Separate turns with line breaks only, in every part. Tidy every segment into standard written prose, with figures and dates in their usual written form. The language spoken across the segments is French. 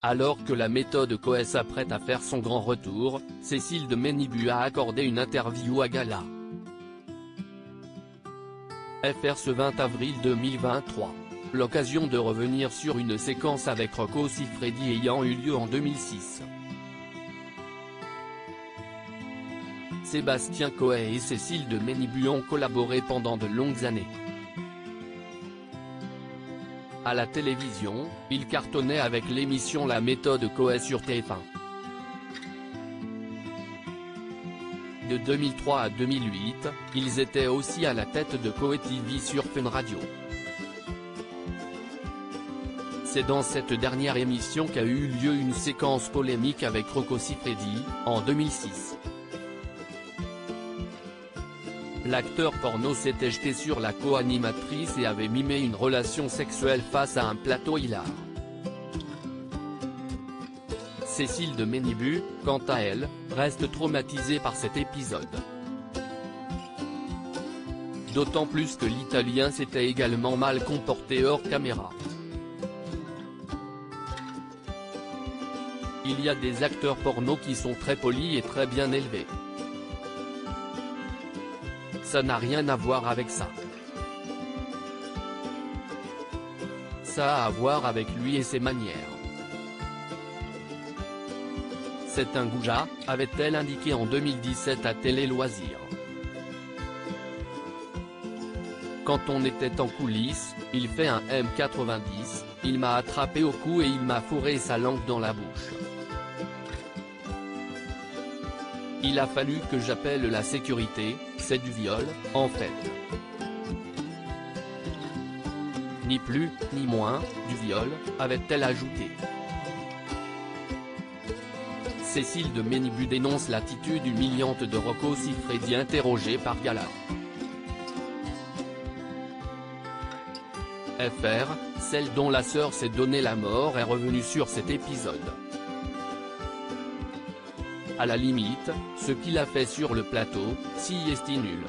Alors que la méthode Coé s'apprête à faire son grand retour, Cécile de Ménibu a accordé une interview à Gala FR ce 20 avril 2023. L'occasion de revenir sur une séquence avec Rocco Siffredi ayant eu lieu en 2006. Sébastien Coé et Cécile de Ménibu ont collaboré pendant de longues années. À la télévision, ils cartonnaient avec l'émission La méthode Coé sur TF1. De 2003 à 2008, ils étaient aussi à la tête de Coé TV sur Fun Radio. C'est dans cette dernière émission qu'a eu lieu une séquence polémique avec Rocco Siffredi, en 2006. L'acteur porno s'était jeté sur la co-animatrice et avait mimé une relation sexuelle face à un plateau hilar. Cécile de Ménibu, quant à elle, reste traumatisée par cet épisode. D'autant plus que l'Italien s'était également mal comporté hors caméra. Il y a des acteurs porno qui sont très polis et très bien élevés. Ça n'a rien à voir avec ça. Ça a à voir avec lui et ses manières. C'est un goujat, avait-elle indiqué en 2017 à Télé Loisirs. Quand on était en coulisses, il fait un M90, il m'a attrapé au cou et il m'a fourré sa langue dans la bouche. Il a fallu que j'appelle la sécurité, c'est du viol, en fait. Ni plus, ni moins, du viol, avait-elle ajouté. Cécile de Ménibu dénonce l'attitude humiliante de Rocco Siffredi interrogé par Gala FR, celle dont la sœur s'est donné la mort est revenue sur cet épisode. À la limite, ce qu'il a fait sur le plateau, si est nul.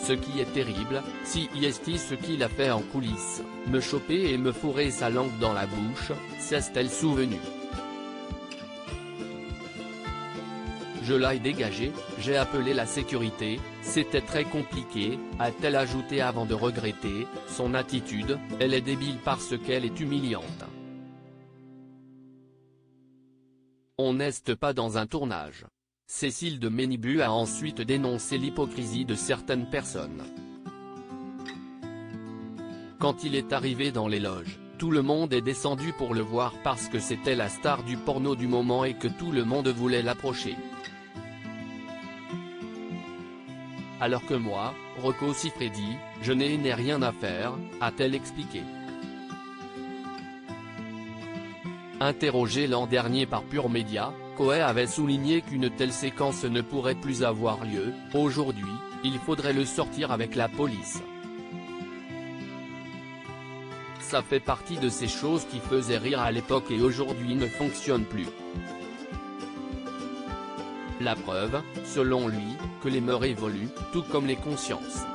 Ce qui est terrible, si est ce qu'il a fait en coulisses, me choper et me fourrer sa langue dans la bouche, s'est-elle souvenue. Je l'ai dégagé, j'ai appelé la sécurité, c'était très compliqué, a-t-elle ajouté avant de regretter, son attitude, elle est débile parce qu'elle est humiliante. On n'est pas dans un tournage. Cécile de Ménibu a ensuite dénoncé l'hypocrisie de certaines personnes. Quand il est arrivé dans les loges, tout le monde est descendu pour le voir parce que c'était la star du porno du moment et que tout le monde voulait l'approcher. Alors que moi, Rocco Siffredi, je n'ai rien à faire, a-t-elle expliqué. Interrogé l'an dernier par Pure Média, Coé avait souligné qu'une telle séquence ne pourrait plus avoir lieu. Aujourd'hui, il faudrait le sortir avec la police. Ça fait partie de ces choses qui faisaient rire à l'époque et aujourd'hui ne fonctionnent plus. La preuve, selon lui, que les mœurs évoluent, tout comme les consciences.